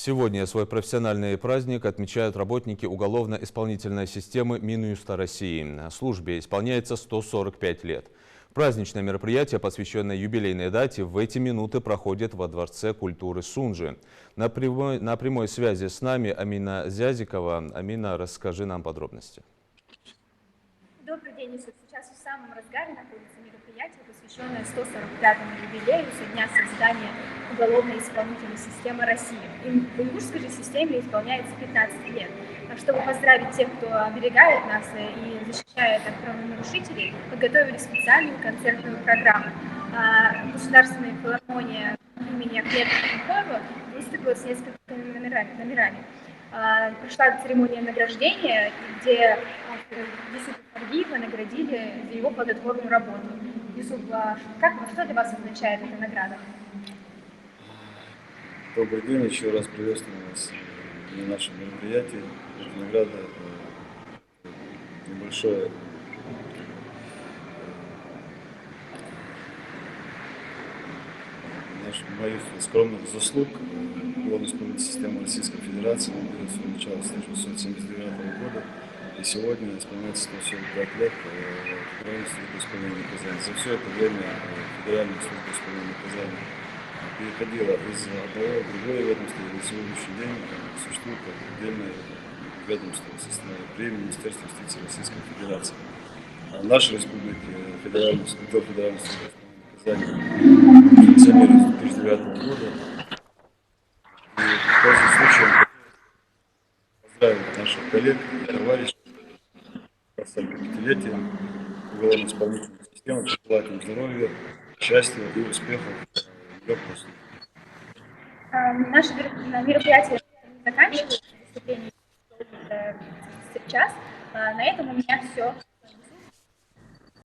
Сегодня свой профессиональный праздник отмечают работники уголовно-исполнительной системы Минюста России. Службе исполняется 145 лет. Праздничное мероприятие, посвященное юбилейной дате, в эти минуты проходит во Дворце культуры Сунжи. На прямой связи с нами Амина Зязикова. Амина, расскажи нам подробности. Добрый день, Исур. Сейчас в самом разгаре находится мероприятие, посвященное 145-му юбилею со дня создания уголовно-исполнительной системы России. И в Уйгурской же системе исполняется 15 лет. Чтобы поздравить тех, кто оберегает нас и защищает от правонарушителей, подготовили специальную концертную программу. Государственная филармония имени Ахмеда Тинькоева выступила с несколькими номерами. Прошла церемония награждения, где Юсупа Харгиева наградили за его плодотворную работу. Юсуп, что для вас означает эта награда? Добрый день, еще раз приветствую вас на нашем мероприятии. Эта награда небольшое моих скромных заслуг уголовно-исполнительной системы Российской Федерации. Он берет свое начало с 1979 года, и сегодня исполняется 145 лет Федеральной службы исполнения наказаний. За все это время Федеральная служба исполнения наказаний переходила из одного в другое ведомство, и на сегодняшний день существует отдельное ведомство при Министерстве юстиции Российской Федерации. А наша республика, Федеральная служба исполнения наказаний, функционирует с 2009 года. И пользуясь случаем поздравить наших коллег и товарищей с 45-летием уголовно-исполнительной системы, пожелать им здоровья, счастья и успехов. Наше мероприятие заканчивается, выступление час. На этом у меня все.